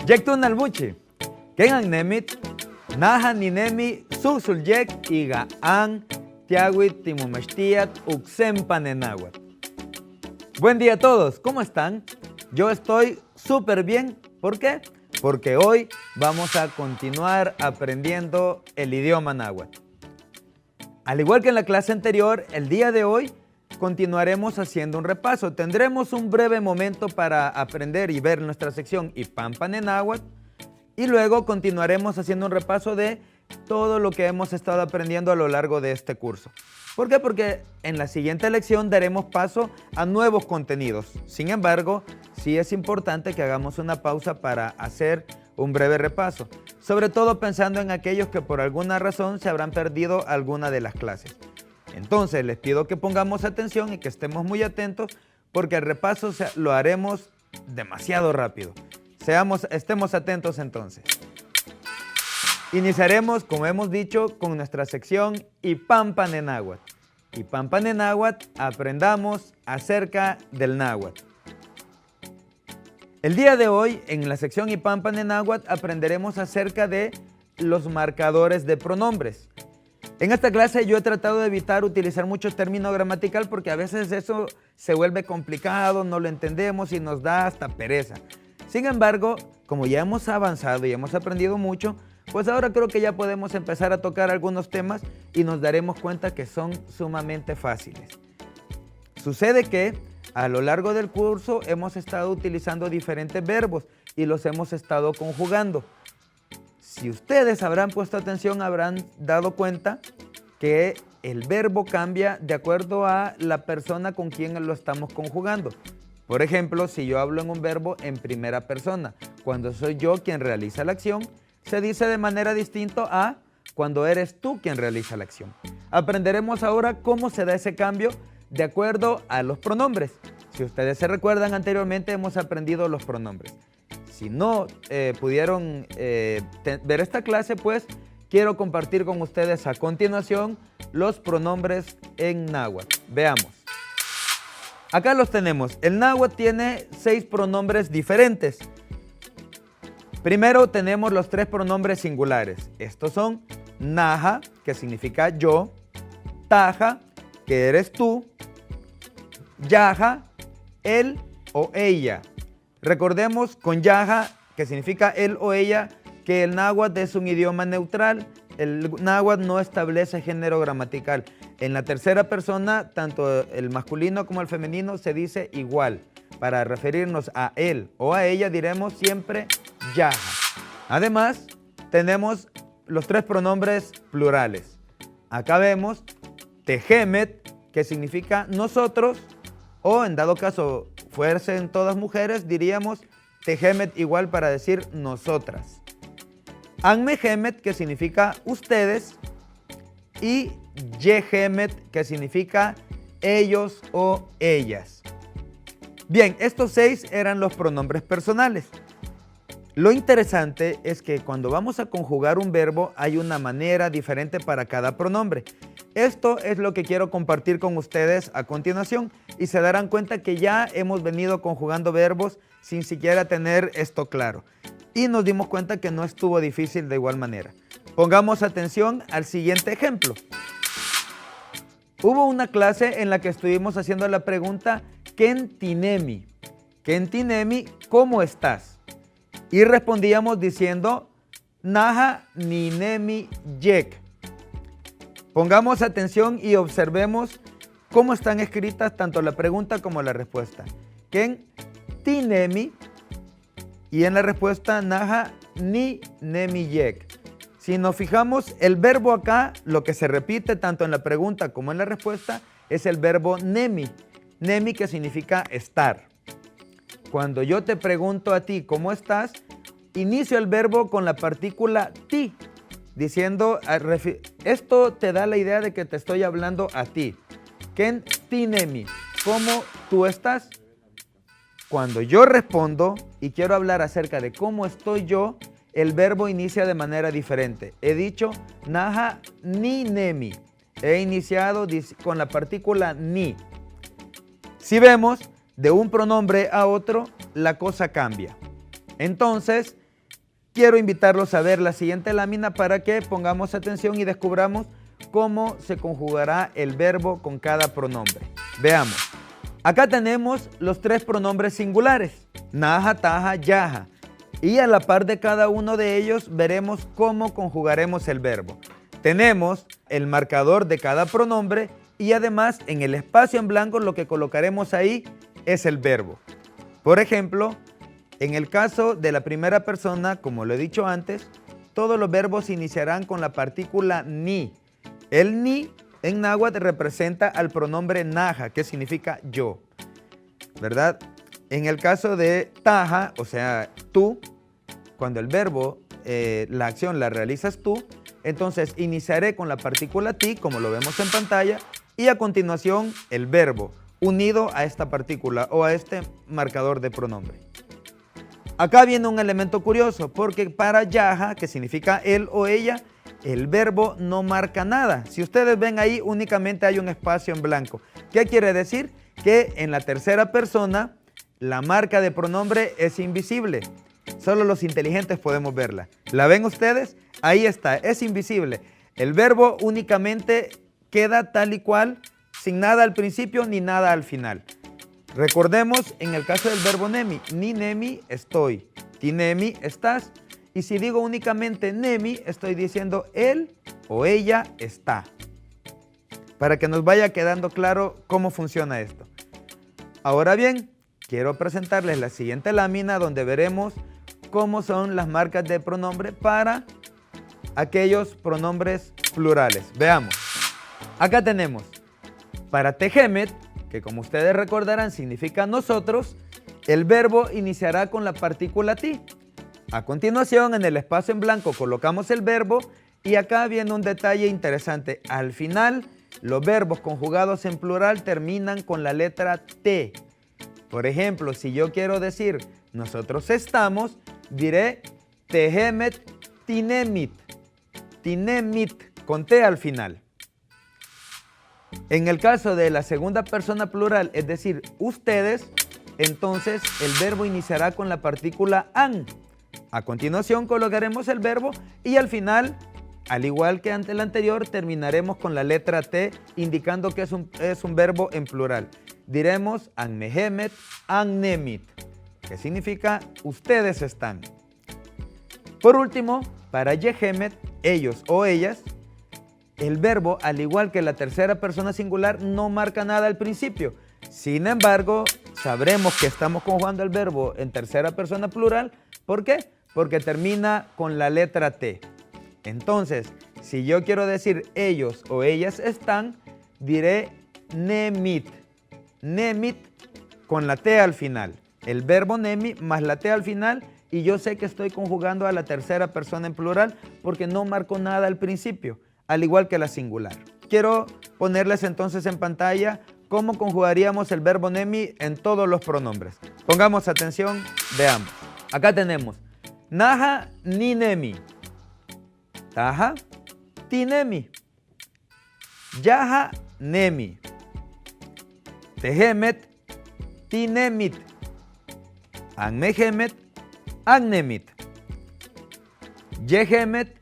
Yektun albuchi, Kengan nemit, Naha ninemi, Susulyek, Iga an, Tiaguit, Timumestiat, Uxempan en náhuatl. Buen día a todos, ¿cómo están? Yo estoy súper bien. ¿Por qué? Porque hoy vamos a continuar aprendiendo el idioma náhuatl. Al igual que en la clase anterior, el día de hoy continuaremos haciendo un repaso. Tendremos un breve momento para aprender y ver nuestra sección Ipampan en náhuatl y luego continuaremos haciendo un repaso de todo lo que hemos estado aprendiendo a lo largo de este curso. ¿Por qué? Porque en la siguiente lección daremos paso a nuevos contenidos. Sin embargo, sí es importante que hagamos una pausa para hacer un breve repaso, sobre todo pensando en aquellos que por alguna razón se habrán perdido alguna de las clases. Entonces, les pido que pongamos atención y que estemos muy atentos porque el repaso lo haremos demasiado rápido. Estemos atentos entonces. Iniciaremos, como hemos dicho, con nuestra sección Ipampan en náhuatl. Ipampan en náhuatl, aprendamos acerca del náhuatl. El día de hoy, en la sección Ipampan en náhuatl, aprenderemos acerca de los marcadores de pronombres. En esta clase yo he tratado de evitar utilizar mucho término gramatical porque a veces eso se vuelve complicado, no lo entendemos y nos da hasta pereza. Sin embargo, como ya hemos avanzado y hemos aprendido mucho, pues ahora creo que ya podemos empezar a tocar algunos temas y nos daremos cuenta que son sumamente fáciles. Sucede que a lo largo del curso hemos estado utilizando diferentes verbos y los hemos estado conjugando. Si ustedes habrán puesto atención, habrán dado cuenta que el verbo cambia de acuerdo a la persona con quien lo estamos conjugando. Por ejemplo, si yo hablo en un verbo en primera persona, cuando soy yo quien realiza la acción, se dice de manera distinta a cuando eres tú quien realiza la acción. Aprenderemos ahora cómo se da ese cambio de acuerdo a los pronombres. Si ustedes se recuerdan, anteriormente hemos aprendido los pronombres. Si no pudieron ver esta clase, pues quiero compartir con ustedes a continuación los pronombres en náhuatl. Veamos. Acá los tenemos. El náhuatl tiene 6 pronombres diferentes. Primero tenemos los 3 pronombres singulares. Estos son naha, que significa yo, taja, que eres tú, yaja, él o ella. Recordemos con yaja, que significa él o ella, que el náhuatl es un idioma neutral. El náhuatl no establece género gramatical. En la tercera persona, tanto el masculino como el femenino se dice igual. Para referirnos a él o a ella diremos siempre yaja. Además, tenemos los 3 pronombres plurales. Acá vemos tejemet, que significa nosotros, o en dado caso fuesen todas mujeres, diríamos tejemet igual para decir nosotras. Anmejemet, que significa ustedes, y yejemet, que significa ellos o ellas. Bien, estos 6 eran los pronombres personales. Lo interesante es que cuando vamos a conjugar un verbo hay una manera diferente para cada pronombre. Esto es lo que quiero compartir con ustedes a continuación y se darán cuenta que ya hemos venido conjugando verbos sin siquiera tener esto claro. Y nos dimos cuenta que no estuvo difícil de igual manera. Pongamos atención al siguiente ejemplo. Hubo una clase en la que estuvimos haciendo la pregunta Kentinemi. Kentinemi, ¿cómo estás? Y respondíamos diciendo Naha ninemi yek. Pongamos atención y observemos cómo están escritas tanto la pregunta como la respuesta. Ken tinemi y en la respuesta Naha ni nemi yek. Si nos fijamos, el verbo acá, lo que se repite tanto en la pregunta como en la respuesta, es el verbo nemi. Nemi, que significa estar. Cuando yo te pregunto a ti ¿cómo estás?, inicio el verbo con la partícula ti, diciendo, esto te da la idea de que te estoy hablando a ti. Ken tinemi, ¿cómo tú estás? Cuando yo respondo y quiero hablar acerca de cómo estoy yo, el verbo inicia de manera diferente. He dicho naha ni nemi. He iniciado con la partícula ni. Si vemos, de un pronombre a otro, la cosa cambia. Entonces, quiero invitarlos a ver la siguiente lámina para que pongamos atención y descubramos cómo se conjugará el verbo con cada pronombre. Veamos. Acá tenemos los 3 pronombres singulares, naha, taha, yaha. Y a la par de cada uno de ellos veremos cómo conjugaremos el verbo. Tenemos el marcador de cada pronombre y además en el espacio en blanco lo que colocaremos ahí es el verbo. Por ejemplo, en el caso de la primera persona, como lo he dicho antes, todos los verbos iniciarán con la partícula ni. El ni en náhuatl representa al pronombre naha, que significa yo, ¿verdad? En el caso de taha, o sea, tú, cuando el verbo, la acción la realizas tú, entonces iniciaré con la partícula ti, como lo vemos en pantalla, y a continuación el verbo, unido a esta partícula o a este marcador de pronombre. Acá viene un elemento curioso, porque para yaha, que significa él o ella, el verbo no marca nada. Si ustedes ven ahí, únicamente hay un espacio en blanco. ¿Qué quiere decir? Que en la tercera persona, la marca de pronombre es invisible. Solo los inteligentes podemos verla. ¿La ven ustedes? Ahí está, es invisible. El verbo únicamente queda tal y cual, sin nada al principio ni nada al final. Recordemos en el caso del verbo nemi, ni nemi estoy, ti nemi estás. Y si digo únicamente nemi, estoy diciendo él o ella está. Para que nos vaya quedando claro cómo funciona esto. Ahora bien, quiero presentarles la siguiente lámina donde veremos cómo son las marcas de pronombre para aquellos pronombres plurales. Veamos. Acá tenemos para tejemet, que como ustedes recordarán significa nosotros, el verbo iniciará con la partícula ti. A continuación, en el espacio en blanco colocamos el verbo y acá viene un detalle interesante. Al final, los verbos conjugados en plural terminan con la letra T. Por ejemplo, si yo quiero decir nosotros estamos, diré tehemet tinemit. Tinemit, con T al final. En el caso de la segunda persona plural, es decir, ustedes, entonces el verbo iniciará con la partícula an. A continuación colocaremos el verbo y al final, al igual que ante el anterior, terminaremos con la letra T, indicando que es un verbo en plural. Diremos an mehemet, an nemit, que significa ustedes están. Por último, para yehemet, ellos o ellas, el verbo, al igual que la tercera persona singular, no marca nada al principio. Sin embargo, sabremos que estamos conjugando el verbo en tercera persona plural. ¿Por qué? Porque termina con la letra T. Entonces, si yo quiero decir ellos o ellas están, diré nemit. Nemit con la T al final. El verbo nemi más la T al final y yo sé que estoy conjugando a la tercera persona en plural porque no marco nada al principio, al igual que la singular. Quiero ponerles entonces en pantalla cómo conjugaríamos el verbo nemi en todos los pronombres. Pongamos atención, veamos. Acá tenemos naha ni nemi, taha ti nemi, yaha nemi, tehemet ti nemit, an mehemet an nemit, yehemet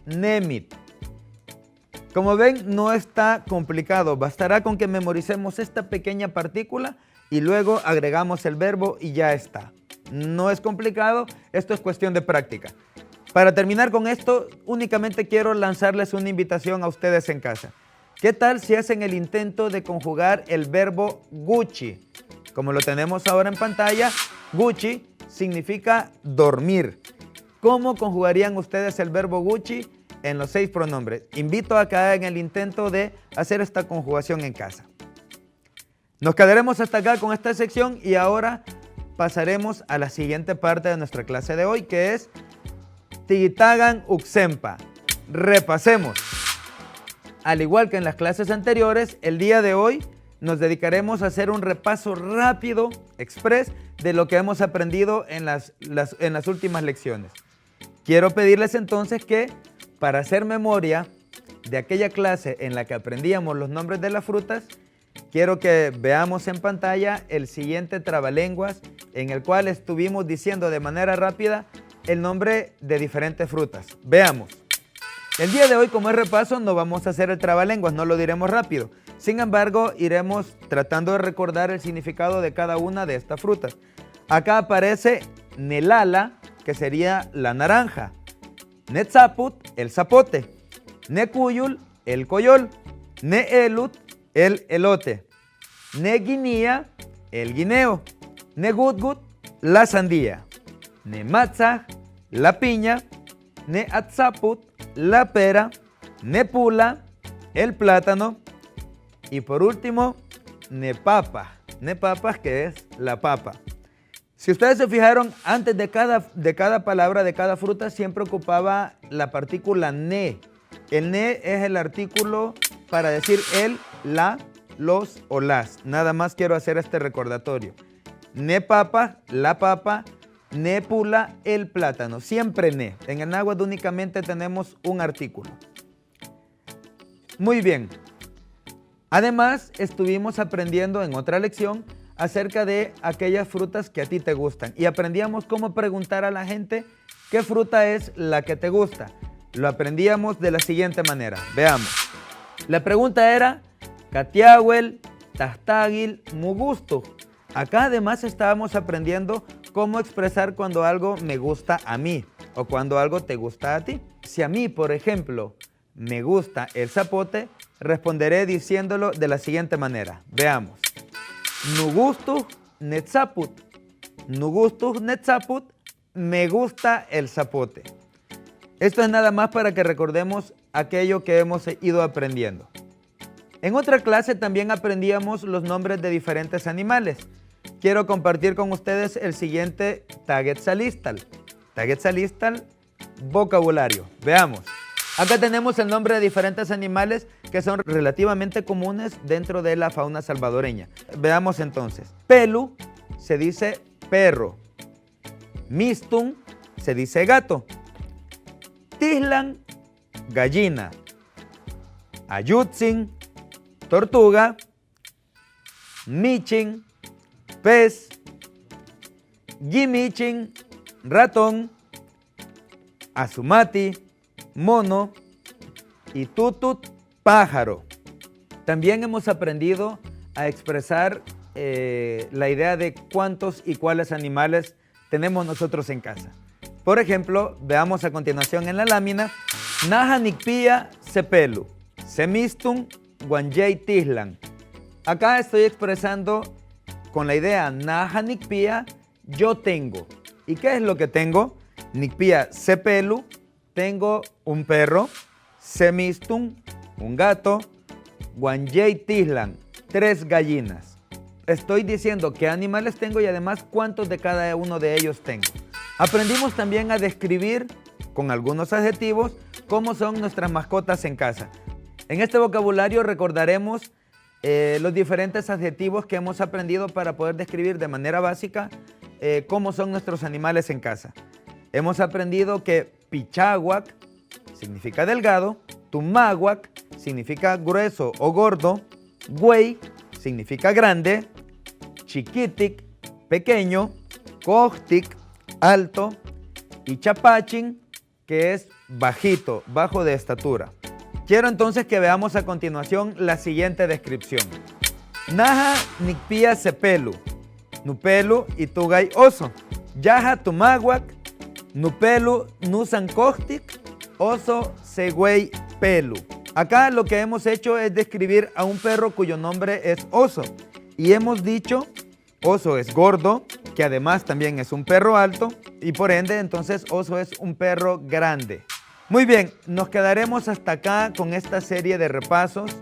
nemit. Como ven, no está complicado, bastará con que memoricemos esta pequeña partícula y luego agregamos el verbo y ya está. No es complicado, esto es cuestión de práctica. Para terminar con esto, únicamente quiero lanzarles una invitación a ustedes en casa. ¿Qué tal si hacen el intento de conjugar el verbo gucci? Como lo tenemos ahora en pantalla, gucci significa dormir. ¿Cómo conjugarían ustedes el verbo gucci en los 6 pronombres? Invito a que hagan el intento de hacer esta conjugación en casa. Nos quedaremos hasta acá con esta sección y ahora pasaremos a la siguiente parte de nuestra clase de hoy, que es Tigitagan Uxempa. Repasemos. Al igual que en las clases anteriores, el día de hoy nos dedicaremos a hacer un repaso rápido, express, de lo que hemos aprendido en las últimas lecciones. Quiero pedirles entonces que, para hacer memoria de aquella clase en la que aprendíamos los nombres de las frutas, quiero que veamos en pantalla el siguiente trabalenguas en el cual estuvimos diciendo de manera rápida el nombre de diferentes frutas. Veamos. El día de hoy, como es repaso, no vamos a hacer el trabalenguas, no lo diremos rápido. Sin embargo, iremos tratando de recordar el significado de cada una de estas frutas. Acá aparece Nelala, que sería la naranja. Netzaput, el zapote. Necuyul, el coyol. Neelut, el elote. Neguinía, el guineo. Negutgut, la sandía. Nematzah, la piña. Neatzaput, la pera. Nepula, el plátano. Y por último, nepapa. Nepapas, que es la papa. Si ustedes se fijaron, antes de cada palabra, de cada fruta, siempre ocupaba la partícula ne. El ne es el artículo para decir el, la, los o las. Nada más quiero hacer este recordatorio. Ne papa, la papa, ne pula, el plátano. Siempre ne. En el náhuatl únicamente tenemos un artículo. Muy bien. Además, estuvimos aprendiendo en otra lección acerca de aquellas frutas que a ti te gustan. Y aprendíamos cómo preguntar a la gente qué fruta es la que te gusta. Lo aprendíamos de la siguiente manera. Veamos. La pregunta era, Catiahuel, Tastagil, Mugusto. Acá además estábamos aprendiendo cómo expresar cuando algo me gusta a mí o cuando algo te gusta a ti. Si a mí, por ejemplo, me gusta el zapote, responderé diciéndolo de la siguiente manera. Veamos. Nugustus netzaput. Nugustus netzaput. Me gusta el zapote. Esto es nada más para que recordemos aquello que hemos ido aprendiendo. En otra clase también aprendíamos los nombres de diferentes animales. Quiero compartir con ustedes el siguiente Tagetzalistal. Tagetzalistal, vocabulario. Veamos. Acá tenemos el nombre de diferentes animales que son relativamente comunes dentro de la fauna salvadoreña. Veamos entonces. Pelu se dice perro. Mistun se dice gato. Tislan, gallina. Ayutzin, tortuga. Michin, pez. Gimichin, ratón. Azumati, mono, y tutut, pájaro. También hemos aprendido a expresar la idea de cuántos y cuáles animales tenemos nosotros en casa. Por ejemplo, veamos a continuación en la lámina, Naja Nikpia Sepelu, Semistun Guanjay Tislan. Acá estoy expresando con la idea Naja Nikpia, yo tengo. ¿Y qué es lo que tengo? Nikpia Sepelu, tengo un perro. Semistun, un gato. Guanjay Tislan, 3 gallinas. Estoy diciendo qué animales tengo y además cuántos de cada uno de ellos tengo. Aprendimos también a describir con algunos adjetivos cómo son nuestras mascotas en casa. En este vocabulario recordaremos los diferentes adjetivos que hemos aprendido para poder describir de manera básica cómo son nuestros animales en casa. Hemos aprendido que pichahuac significa delgado, tumahuac significa grueso o gordo, güey significa grande, chiquitic, pequeño, cohtic, alto, y chapachin, que es bajito, bajo de estatura. Quiero entonces que veamos a continuación la siguiente descripción. Naja nikpia sepelu, nupelu y tugay oso. Yaja tumahuac, nupelu nusan cohtic, oso següey pelu. Acá lo que hemos hecho es describir a un perro cuyo nombre es Oso. Y hemos dicho, Oso es gordo, que además también es un perro alto, y por ende entonces Oso es un perro grande. Muy bien, nos quedaremos hasta acá con esta serie de repasos.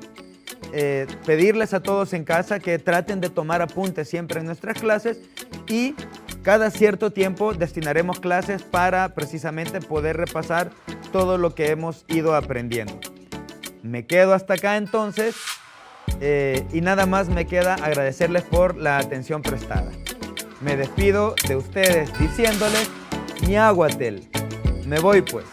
Pedirles a todos en casa que traten de tomar apuntes siempre en nuestras clases y cada cierto tiempo destinaremos clases para precisamente poder repasar todo lo que hemos ido aprendiendo. Me quedo hasta acá entonces y nada más me queda agradecerles por la atención prestada. Me despido de ustedes diciéndoles Ñahuatel. Me voy pues.